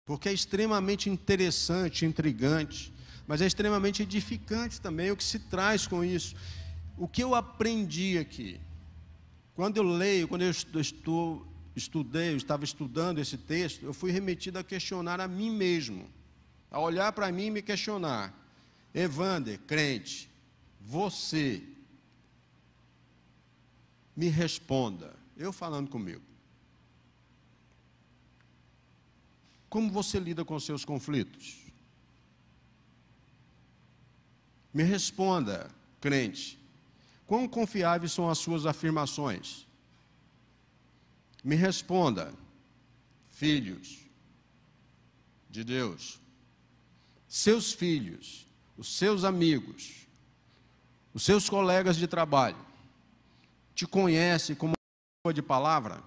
Porque é extremamente interessante, intrigante, mas é extremamente edificante também o que se traz com isso. O que eu aprendi aqui, quando eu leio, quando eu estou eu estava estudando esse texto, eu fui remetido a questionar a mim mesmo, a olhar para mim e me questionar. Evander, crente, você me responda, eu falando comigo. Como você lida com seus conflitos? Me responda, crente, quão confiáveis são as suas afirmações? Me responda, filhos de Deus, seus filhos, os seus amigos, os seus colegas de trabalho, te conhecem como pessoa de palavra?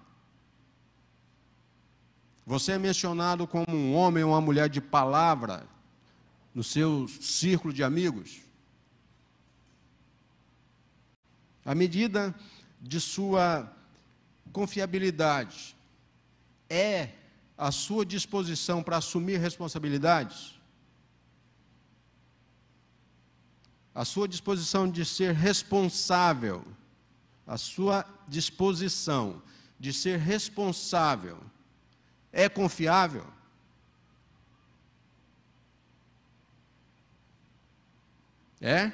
Você é mencionado como um homem ou uma mulher de palavra no seu círculo de amigos? A medida de sua confiabilidade é a sua disposição para assumir responsabilidades? A sua disposição de ser responsável, a sua disposição de ser responsável é confiável? É?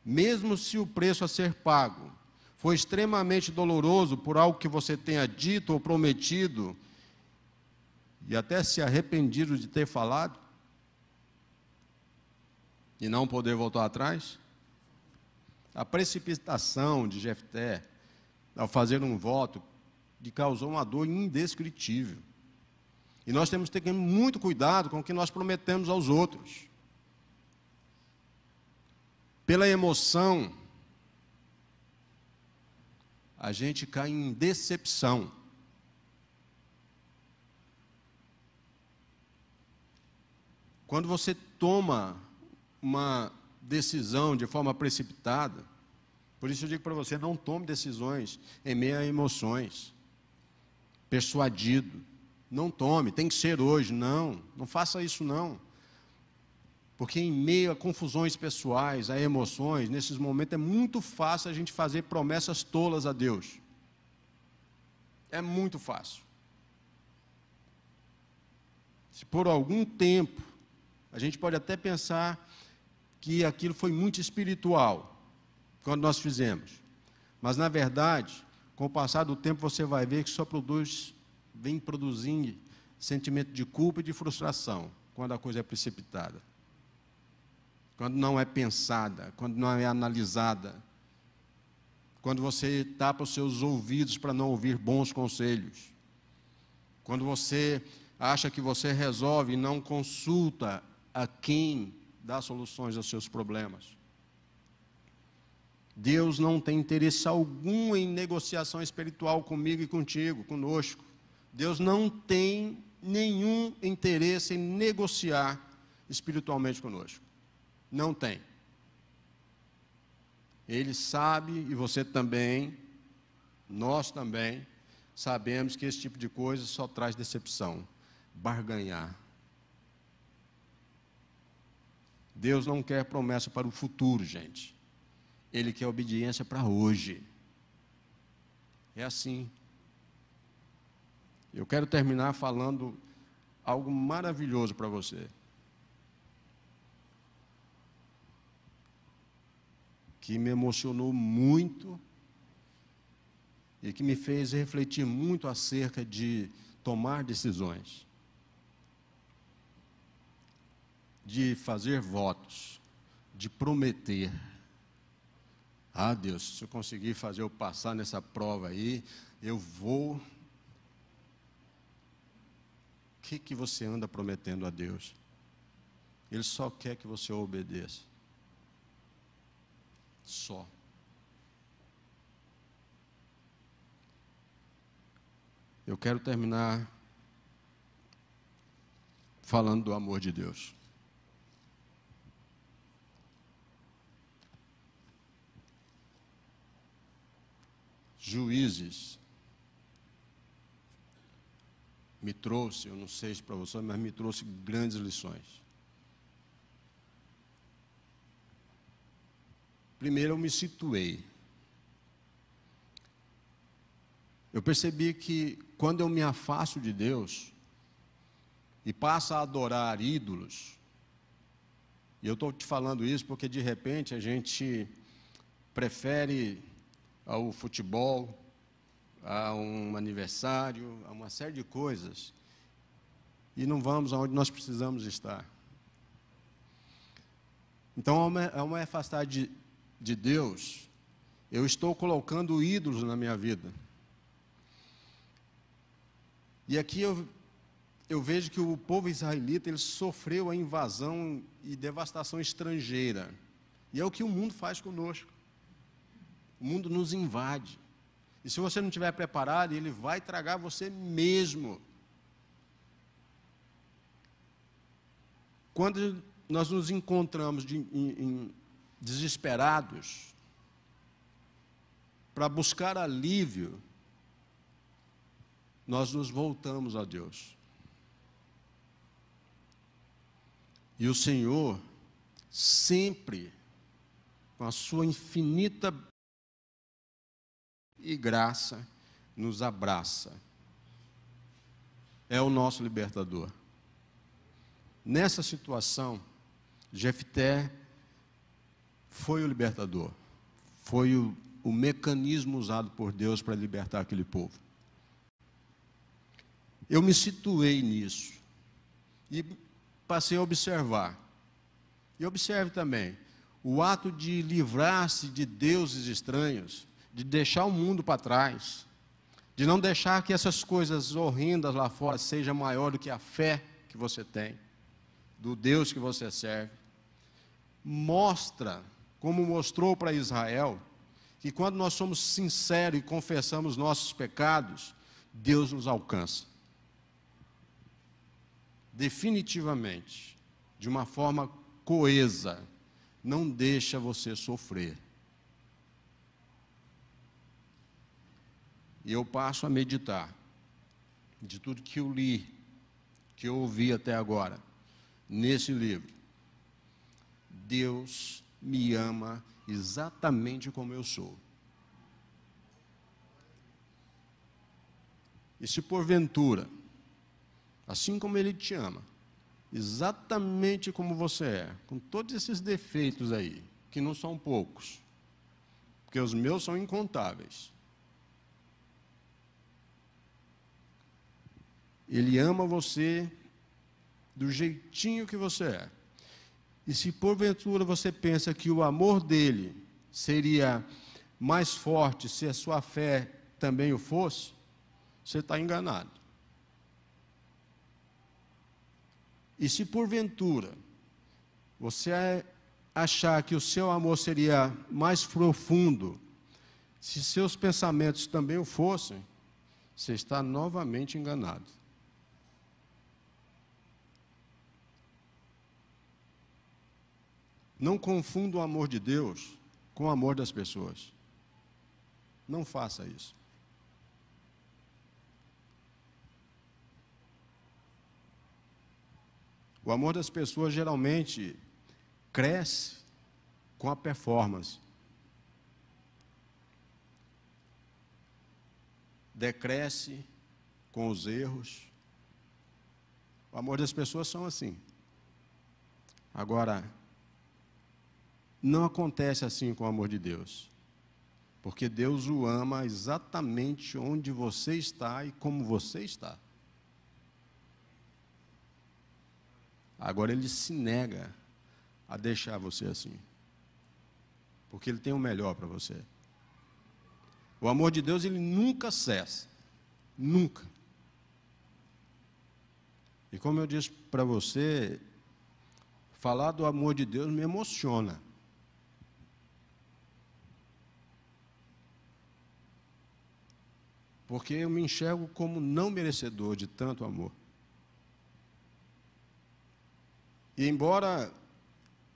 Mesmo se o preço a ser pago for extremamente doloroso por algo que você tenha dito ou prometido, e até se arrependido de ter falado, e não poder voltar atrás? A precipitação de Jefté, ao fazer um voto, lhe causou uma dor indescritível. E nós temos que ter muito cuidado com o que nós prometemos aos outros. Pela emoção, a gente cai em decepção. Quando você toma uma decisão de forma precipitada, por isso eu digo para você, não tome decisões em meio a emoções, persuadido. Não tome, tem que ser hoje. Não faça isso não. Porque em meio a confusões pessoais, a emoções, nesses momentos é muito fácil a gente fazer promessas tolas a Deus. É muito fácil. Se por algum tempo, a gente pode até pensar que aquilo foi muito espiritual, quando nós fizemos. Mas, na verdade, com o passar do tempo, você vai ver que só vem produzindo sentimento de culpa e de frustração, quando a coisa é precipitada. Quando não é pensada, quando não é analisada, quando você tapa os seus ouvidos para não ouvir bons conselhos, quando você acha que você resolve e não consulta a quem dá soluções aos seus problemas. Deus não tem interesse algum em negociação espiritual comigo e contigo, conosco. Deus não tem nenhum interesse em negociar espiritualmente conosco. Não tem. Ele sabe, e você também, nós também, sabemos que esse tipo de coisa só traz decepção, barganhar. Deus não quer promessa para o futuro, gente. Ele quer obediência para hoje. É assim. Eu quero terminar falando algo maravilhoso para você. Que me emocionou muito e que me fez refletir muito acerca de tomar decisões, de fazer votos, de prometer. Ah, Deus, se eu conseguir fazer eu passar nessa prova aí, eu vou. O que você anda prometendo a Deus? Ele só quer que você obedeça. Só. Eu quero terminar falando do amor de Deus. Juízes me trouxe, eu não sei se para você, mas me trouxe grandes lições. Primeiro eu me situei. eu percebi que quando eu me afasto de Deus e passo a adorar ídolos, e eu estou te falando isso porque de repente a gente prefere ao futebol, a um aniversário, a uma série de coisas, e não vamos aonde nós precisamos estar. Então, ao me afastar de Deus, eu estou colocando ídolos na minha vida. E aqui eu vejo que o povo israelita, ele sofreu a invasão e devastação estrangeira. E é o que o mundo faz conosco. O mundo nos invade. E se você não estiver preparado, ele vai tragar você mesmo. Quando nós nos encontramos desesperados para buscar alívio, nós nos voltamos a Deus. E o Senhor, sempre, com a sua infinita e graça, nos abraça. É o nosso libertador. Nessa situação, Jefté foi o libertador. Foi o mecanismo usado por Deus para libertar aquele povo. Eu me situei nisso e passei a observar. E observe também, o ato de livrar-se de deuses estranhos, de deixar o mundo para trás, de não deixar que essas coisas horrendas lá fora sejam maior do que a fé que você tem, do Deus que você serve, mostra, como mostrou para Israel, que quando nós somos sinceros e confessamos nossos pecados, Deus nos alcança. Definitivamente, de uma forma coesa, não deixa você sofrer. E eu passo a meditar de tudo que eu li, que eu ouvi até agora, nesse livro. Deus me ama exatamente como eu sou. E se porventura, assim como Ele te ama, exatamente como você é, com todos esses defeitos aí, que não são poucos, porque os meus são incontáveis, Ele ama você do jeitinho que você é. E se porventura você pensa que o amor dele seria mais forte se a sua fé também o fosse, você está enganado. E se porventura você achar que o seu amor seria mais profundo, se seus pensamentos também o fossem, você está novamente enganado. Não confunda o amor de Deus com o amor das pessoas. Não faça isso. O amor das pessoas geralmente cresce com a performance. Decresce com os erros. O amor das pessoas são assim. Agora, não acontece assim com o amor de Deus. Porque Deus o ama exatamente onde você está e como você está. Agora Ele se nega a deixar você assim. Porque Ele tem o melhor para você. O amor de Deus, ele nunca cessa. Nunca. E como eu disse para você, falar do amor de Deus me emociona. Porque eu me enxergo como não merecedor de tanto amor. E embora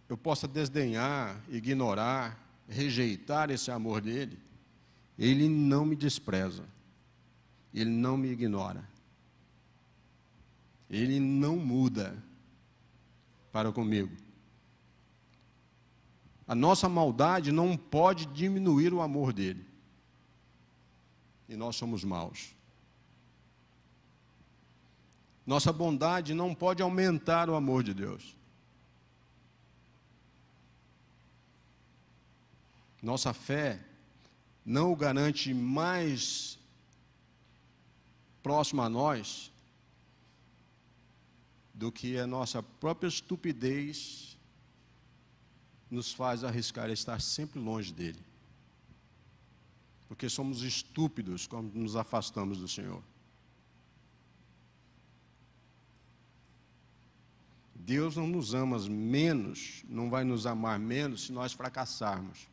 eu possa desdenhar, ignorar, rejeitar esse amor dele, ele não me despreza, ele não me ignora, ele não muda para comigo. A nossa maldade não pode diminuir o amor dele. e nós somos maus. Nossa bondade não pode aumentar o amor de Deus. Nossa fé não o garante mais próximo a nós do que a nossa própria estupidez nos faz arriscar a estar sempre longe dele. Porque somos estúpidos quando nos afastamos do Senhor. Deus não nos ama menos, não vai nos amar menos se nós fracassarmos.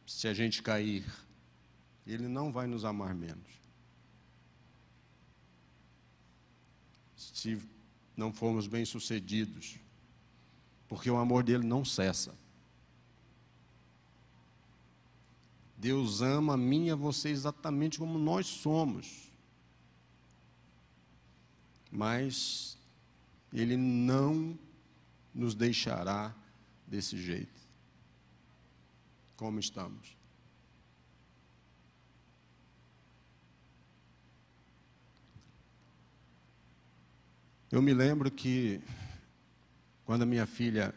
Se a gente cair, Ele não vai nos amar menos. Se não formos bem-sucedidos, porque o amor dele não cessa. Deus ama a mim e a você exatamente como nós somos. Mas Ele não nos deixará desse jeito, como estamos. Eu me lembro que, quando a minha filha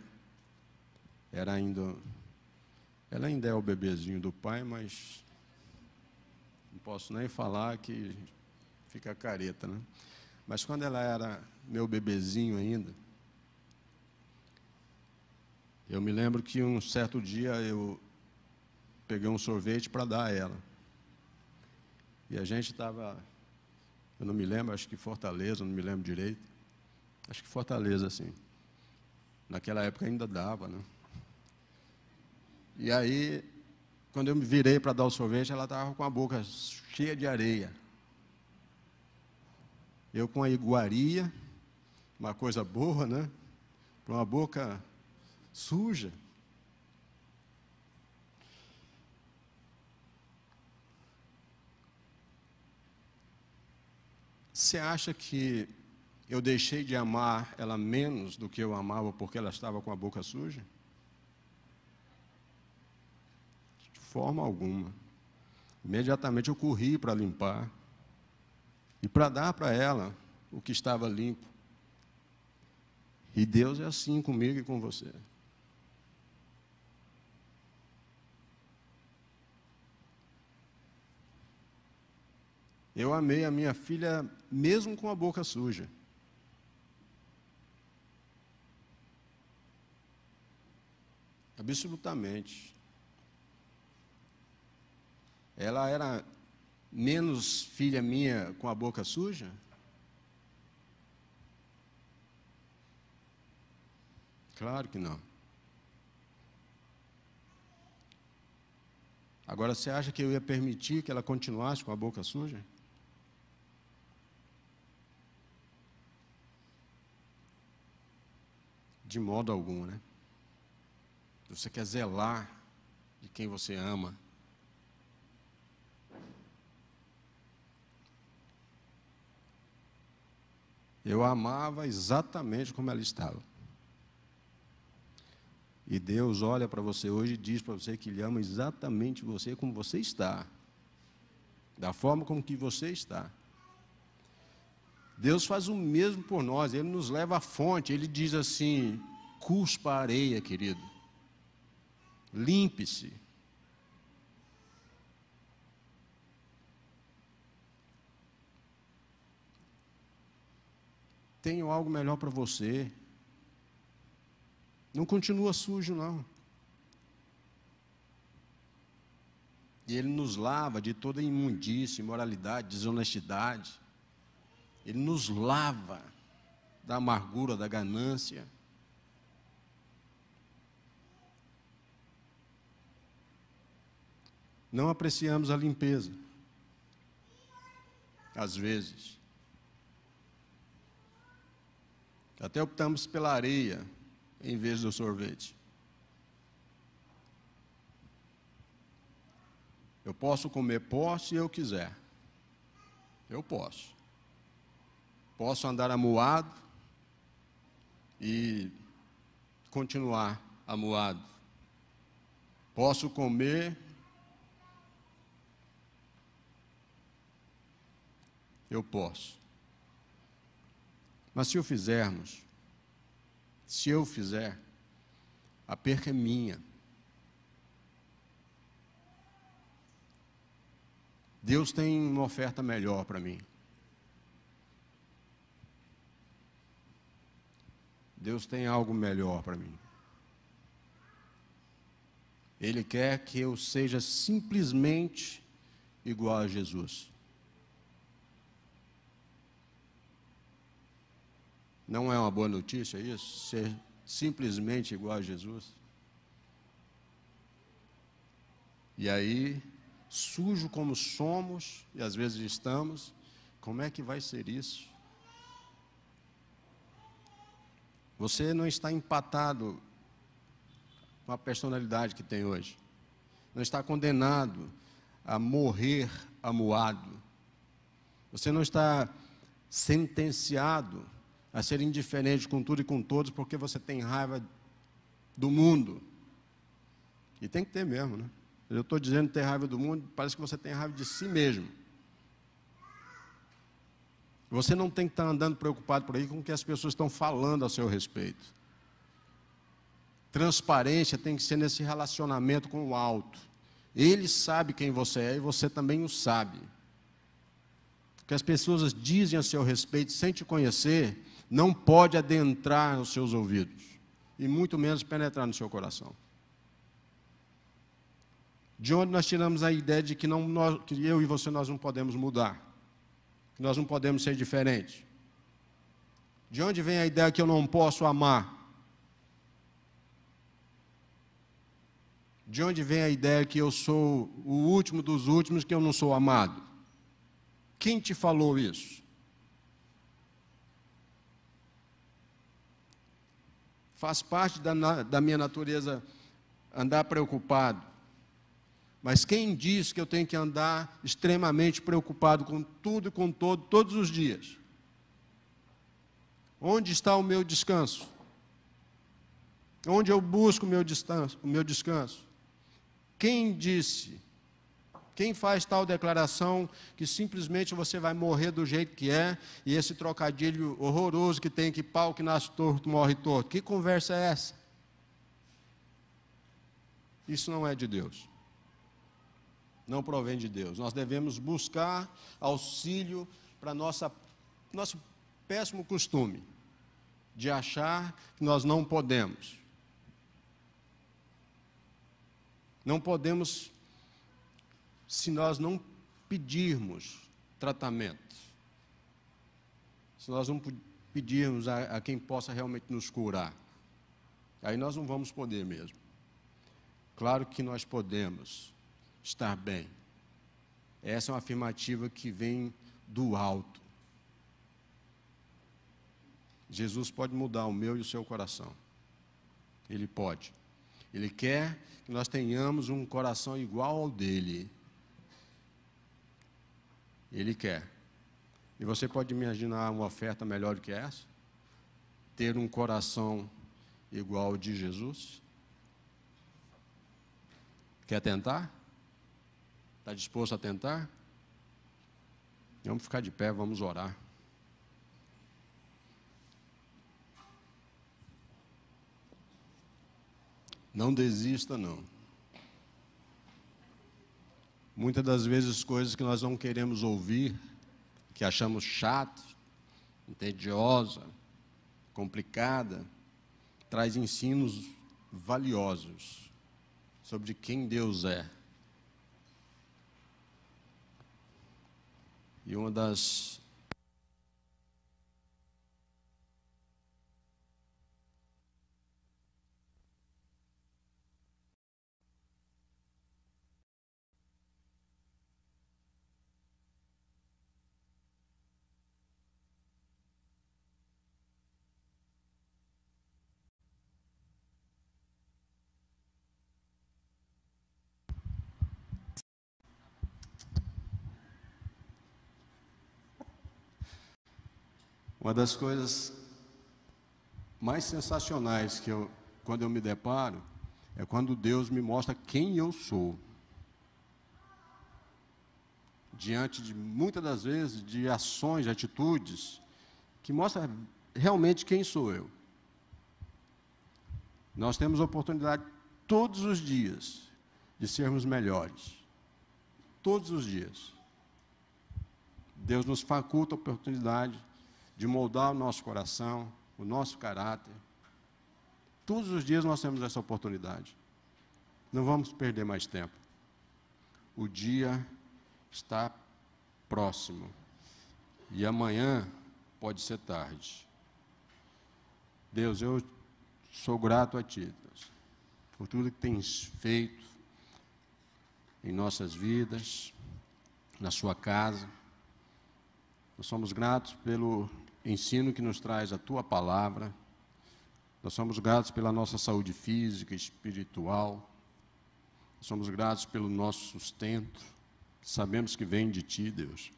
ela ainda é o bebezinho do pai, mas não posso nem falar que fica careta, né? Mas quando ela era meu bebezinho ainda, eu me lembro que um certo dia eu peguei um sorvete para dar a ela. E a gente estava, eu não me lembro, acho que Fortaleza, não me lembro direito. Acho que Fortaleza, sim. Naquela época ainda dava, né? E aí, quando eu me virei para dar o sorvete, ela estava com a boca cheia de areia. Eu com a iguaria, uma coisa boa, né? Com a boca suja. Você acha que eu deixei de amar ela menos do que eu amava porque ela estava com a boca suja? De forma alguma. Imediatamente eu corri para limpar e para dar para ela o que estava limpo. E Deus é assim comigo e com você. Eu amei a minha filha mesmo com a boca suja. Absolutamente. Ela era menos filha minha com a boca suja? Claro que não. Agora, você acha que eu ia permitir que ela continuasse com a boca suja? De modo algum, né? Você quer zelar de quem você ama. Eu a amava exatamente como ela estava. E Deus olha para você hoje e diz para você que Ele ama exatamente você como você está. Da forma como que você está. Deus faz o mesmo por nós, Ele nos leva à fonte, Ele diz assim, cuspa a areia, querido. Limpe-se. Tenho algo melhor para você. Não continua sujo, não. E Ele nos lava de toda imundície, imoralidade, desonestidade. Ele nos lava da amargura, da ganância. Não apreciamos a limpeza. Às vezes. Até optamos pela areia em vez do sorvete. Eu posso comer, posso, se eu quiser. Eu posso. Posso andar amuado e continuar amuado. Posso comer eu posso. Mas se eu fizer, a perca é minha. Deus tem uma oferta melhor para mim. Deus tem algo melhor para mim. Ele quer que eu seja simplesmente igual a Jesus. Não é uma boa notícia isso? Ser simplesmente igual a Jesus? E aí, sujo como somos, e às vezes estamos, como é que vai ser isso? Você não está empatado com a personalidade que tem hoje. Não está condenado a morrer amuado. Você não está sentenciado a ser indiferente com tudo e com todos porque você tem raiva do mundo. E tem que ter mesmo, né? Eu estou dizendo ter raiva do mundo, parece que você tem raiva de si mesmo. Você não tem que estar andando preocupado por aí com o que as pessoas estão falando a seu respeito. Transparência tem que ser nesse relacionamento com o alto. Ele sabe quem você é e você também o sabe. O que as pessoas dizem a seu respeito sem te conhecer, não pode adentrar nos seus ouvidos. E muito menos penetrar no seu coração. De onde nós tiramos a ideia de que eu e você nós não podemos mudar. Que nós não podemos ser diferentes. De onde vem a ideia que eu não posso amar? De onde vem a ideia que eu sou o último dos últimos, que eu não sou amado? Quem te falou isso? Faz parte da minha natureza andar preocupado. Mas quem diz que eu tenho que andar extremamente preocupado com tudo e com todos os dias? Onde está o meu descanso? Onde eu busco o meu descanso? Quem disse? Quem faz tal declaração que simplesmente você vai morrer do jeito que é, e esse trocadilho horroroso que tem, que pau que nasce torto, morre torto? Que conversa é essa? Isso não é de Deus. Não provém de Deus. Nós devemos buscar auxílio para nosso péssimo costume de achar que nós não podemos. Não podemos se nós não pedirmos tratamento. Se nós não pedirmos a quem possa realmente nos curar. Aí nós não vamos poder mesmo. Claro que nós podemos estar bem. Essa é uma afirmativa que vem do alto. Jesus pode mudar o meu e o seu coração. Ele pode. Ele quer que nós tenhamos um coração igual ao dele. Ele quer. E você pode imaginar uma oferta melhor do que essa? Ter um coração igual ao de Jesus? Quer tentar? Está disposto a tentar? Vamos ficar de pé, vamos orar. Não desista, não. Muitas das vezes coisas que nós não queremos ouvir, que achamos chato, entediosa, complicada, traz ensinos valiosos sobre quem Deus é. E uma das coisas mais sensacionais quando eu me deparo, é quando Deus me mostra quem eu sou. diante de, muitas das vezes, de ações, de atitudes, que mostram realmente quem sou eu. Nós temos a oportunidade todos os dias de sermos melhores. Todos os dias. Deus nos faculta a oportunidade de moldar o nosso coração, o nosso caráter. Todos os dias nós temos essa oportunidade. Não vamos perder mais tempo. O dia está próximo. E amanhã pode ser tarde. Deus, eu sou grato a Ti, Deus, por tudo que tens feito em nossas vidas, na Sua casa. Nós somos gratos pelo ensino que nos traz a Tua palavra. Nós somos gratos pela nossa saúde física e espiritual. Nós somos gratos pelo nosso sustento. Sabemos que vem de Ti, Deus.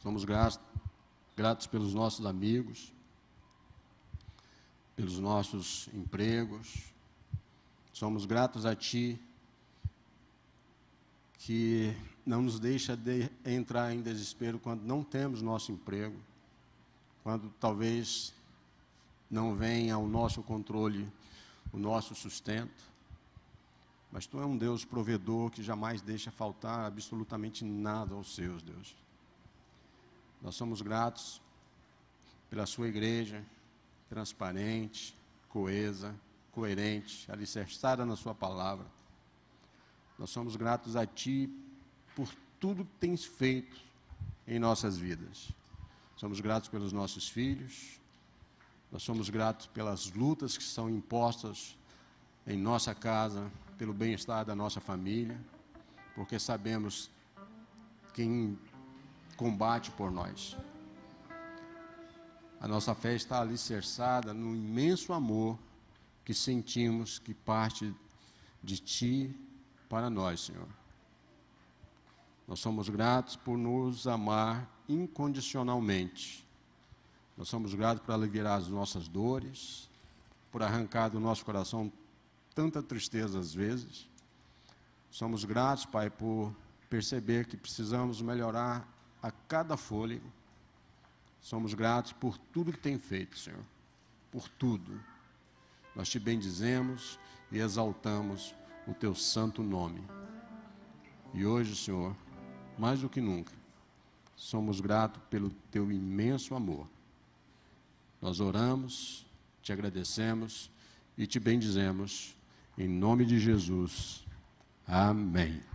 Somos gratos pelos nossos amigos, pelos nossos empregos. Somos gratos a Ti, que não nos deixa entrar em desespero quando não temos nosso emprego, quando talvez não venha ao nosso controle o nosso sustento. Mas Tu é um Deus provedor que jamais deixa faltar absolutamente nada aos seus, Deus. Nós somos gratos pela Sua igreja, transparente, coesa, coerente, alicerçada na Sua palavra. Nós somos gratos a Ti por tudo que tens feito em nossas vidas. Somos gratos pelos nossos filhos. Nós somos gratos pelas lutas que são impostas em nossa casa, pelo bem-estar da nossa família, porque sabemos quem combate por nós. A nossa fé está alicerçada no imenso amor que sentimos que parte de Ti para nós, Senhor. Nós somos gratos por nos amar incondicionalmente. Nós somos gratos por aliviar as nossas dores, por arrancar do nosso coração tanta tristeza às vezes. Somos gratos, Pai, por perceber que precisamos melhorar a cada fôlego. Somos gratos por tudo que tem feito, Senhor, por tudo. Nós Te bendizemos e exaltamos o Teu santo nome. E hoje, Senhor, mais do que nunca, somos gratos pelo Teu imenso amor. Nós oramos, Te agradecemos e Te bendizemos, em nome de Jesus. Amém.